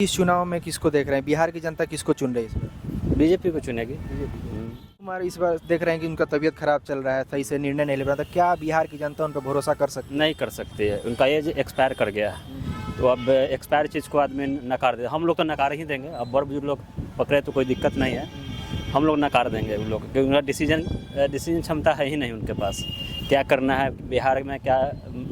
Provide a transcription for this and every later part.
इस चुनाव में किसको देख रहे हैं? बिहार की जनता किसको चुन रही है इस बार? बीजेपी को चुनेगी। कुमार इस बार देख रहे हैं कि उनका तबीयत खराब चल रहा है, सही से निर्णय नहीं ले रहा था। क्या बिहार की जनता उन पर भरोसा कर सकती नहीं कर सकती है, उनका एज एक्सपायर कर गया है, तो अब एक्सपायर चीज़ को आदमी नकार दे। हम लोग तो नकार ही देंगे, अब बड़ बुजुर्ग लोग पकड़े तो कोई दिक्कत नहीं है, हम लोग नकार देंगे उन लोग, क्योंकि उनका डिसीजन क्षमता है ही नहीं उनके पास। क्या करना है बिहार में, क्या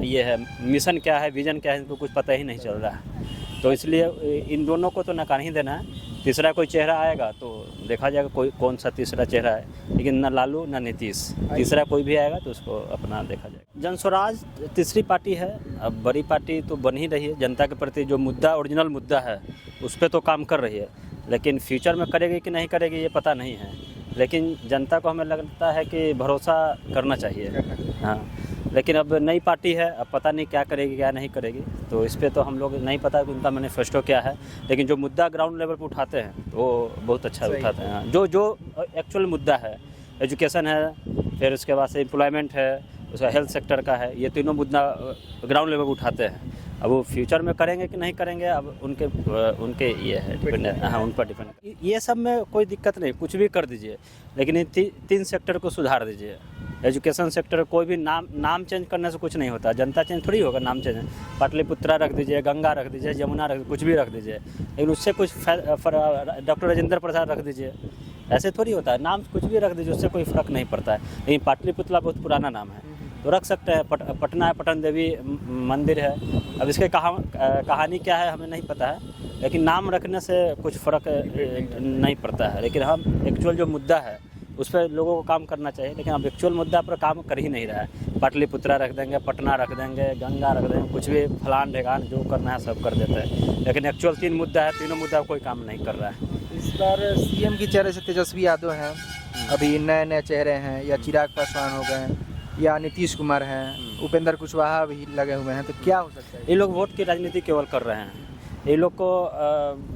ये है, मिशन क्या है, विजन क्या है, इनको कुछ पता ही नहीं चल रहा है। तो इसलिए इन दोनों को तो नकार ही देना है। तीसरा कोई चेहरा आएगा तो देखा जाएगा कोई कौन सा तीसरा चेहरा है, लेकिन ना लालू ना नीतीश, तीसरा कोई भी आएगा तो उसको अपना देखा जाएगा। जनस्वराज तीसरी पार्टी है, अब बड़ी पार्टी तो बन ही रही है। जनता के प्रति जो मुद्दा, ओरिजिनल मुद्दा है, उस पर तो काम कर रही है, लेकिन फ्यूचर में करेगी कि नहीं करेगी ये पता नहीं है। लेकिन जनता को हमें लगता है कि भरोसा करना चाहिए। हाँ, लेकिन अब नई पार्टी है, अब पता नहीं क्या करेगी क्या नहीं करेगी, तो इस पे तो हम लोग नहीं पता कि उनका मैनिफेस्टो क्या है। लेकिन जो मुद्दा ग्राउंड लेवल पर उठाते हैं तो वो बहुत अच्छा उठाते हैं। जो एक्चुअल मुद्दा है, एजुकेशन है, फिर उसके बाद से एम्प्लॉयमेंट है, उसका हेल्थ सेक्टर का है, ये तीनों मुद्दा ग्राउंड लेवल पर उठाते हैं। अब वो फ्यूचर में करेंगे कि नहीं करेंगे, अब उनके ये है डिपेंड, हाँ उन पर डिपेंड। ये सब में कोई दिक्कत नहीं, कुछ भी कर दीजिए, लेकिन ये तीन सेक्टर को सुधार दीजिए। एजुकेशन सेक्टर, कोई भी नाम चेंज करने से कुछ नहीं होता, जनता चेंज थोड़ी होगा नाम चेंज। पाटलिपुत्रा रख दीजिए, गंगा रख दीजिए, यमुना रख, कुछ भी रख दीजिए, लेकिन उससे कुछ डॉक्टर राजेंद्र प्रसाद रख दीजिए, ऐसे थोड़ी होता है। नाम कुछ भी रख दीजिए, उससे कोई फ़र्क नहीं पड़ता है। लेकिन पाटलिपुत्रा बहुत पुराना नाम है, तो रख सकते हैं। पटना है, पटन देवी मंदिर है। अब इसके कहानी क्या है हमें नहीं पता है, लेकिन नाम रखने से कुछ फ़र्क नहीं पड़ता है। लेकिन हम एक्चुअल जो मुद्दा है उस पर लोगों को काम करना चाहिए, लेकिन अब एक्चुअल मुद्दा पर काम कर ही नहीं रहा है। पाटलिपुत्रा रख देंगे, पटना रख देंगे, गंगा रख देंगे, कुछ भी फलान ढेगान जो करना है सब कर देते हैं, लेकिन एक्चुअल तीन मुद्दा है, तीनों मुद्दा कोई काम नहीं कर रहा है। इस बार सीएम की चेहरे से तेजस्वी यादव हैं, अभी नए नए चेहरे हैं, या चिराग पासवान हो गए हैं, या नीतीश कुमार हैं, उपेंद्र कुशवाहा भी लगे हुए हैं, तो क्या हो सकता है? ये लोग वोट की राजनीति केवल कर रहे हैं। ये लोग को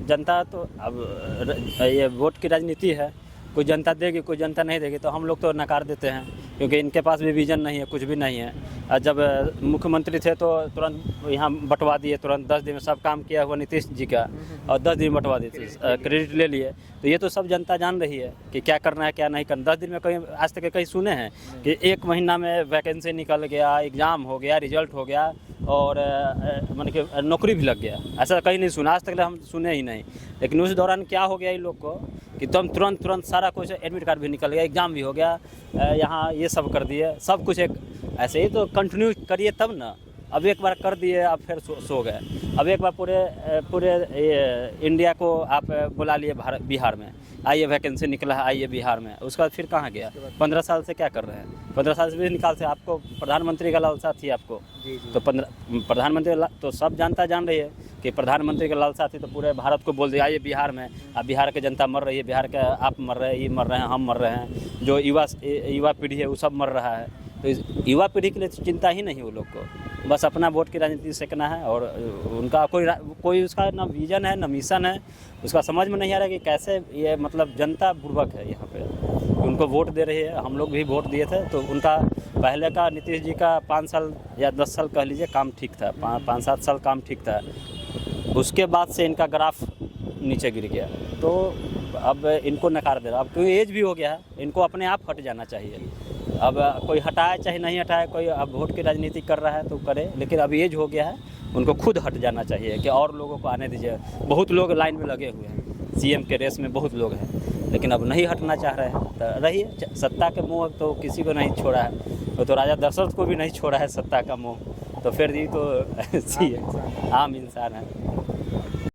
जनता तो अब ये वोट की राजनीति है, कोई जनता देगी कोई जनता नहीं देगी, तो हम लोग तो नकार देते हैं, क्योंकि इनके पास भी विजन नहीं है, कुछ भी नहीं है। जब मुख्यमंत्री थे तो तुरंत यहाँ बंटवा दिए, तुरंत 10 दिन में सब काम किया हुआ नीतीश जी का, और 10 दिन बंटवा दिए, क्रेडिट ले लिए। तो ये तो सब जनता जान रही है कि क्या करना है क्या नहीं करना। 10 दिन में कहीं आज तक कहीं सुने हैं कि 1 महीना में वैकेंसी निकल गया, एग्ज़ाम हो गया, रिजल्ट हो गया, और मान के नौकरी भी लग गया? ऐसा कहीं नहीं सुना, आज तक हम सुने ही नहीं। लेकिन उस दौरान क्या हो गया इन लोग को कि तुरंत सारा कुछ, एडमिट कार्ड भी निकल गया, एग्ज़ाम भी हो गया, यहाँ ये सब कर दिए, सब कुछ एक ऐसे ही तो कंटिन्यू करिए तब ना। अब एक बार कर दिए, अब फिर सो गए। अब एक बार पूरे इंडिया को आप बुला लिए बिहार में, आइए वैकेंसी निकला है, आइए बिहार में। उसके बाद फिर कहाँ गया? 15 साल से क्या कर रहे हैं? 15 साल से भी निकाल से आपको प्रधानमंत्री का लालसा थी आपको, तो प्रधानमंत्री तो सब जनता जान रही है कि प्रधानमंत्री का लालसा थी, तो पूरे भारत को बोल दिया आइए बिहार में। अब बिहार की जनता मर रही है, बिहार के आप मर रहे हैं, ये मर रहे हैं, हम मर रहे हैं, जो युवा पीढ़ी है वो सब मर रहा है। तो युवा पीढ़ी के लिए चिंता ही नहीं, वो लोग को बस अपना वोट की राजनीति सेकना है, और उनका कोई उसका ना विजन है ना मिशन है। उसका समझ में नहीं आ रहा कि कैसे ये, मतलब जनता बुर्बक है यहाँ पे, उनको वोट दे रही है। हम लोग भी वोट दिए थे, तो उनका पहले का नीतीश जी का 5 साल या 10 साल कह लीजिए काम ठीक था, 5-7 साल काम ठीक था। उसके बाद से इनका ग्राफ नीचे गिर गया, तो अब इनको नकार दे रहा। अब क्योंकि एज भी हो गया है, इनको अपने आप हट जाना चाहिए। अब कोई हटाए चाहे नहीं हटाए, कोई अब वोट की राजनीति कर रहा है तो करे, लेकिन अब एज हो गया है, उनको खुद हट जाना चाहिए कि और लोगों को आने दीजिए। बहुत लोग लाइन में लगे हुए हैं, सीएम के रेस में बहुत लोग हैं, लेकिन अब नहीं हटना चाह रहे हैं। तो रहिए, सत्ता के मोह तो किसी को नहीं छोड़ा है, तो राजा दशरथ को भी नहीं छोड़ा है सत्ता का मोह, तो फिर ये तो आम इंसान है।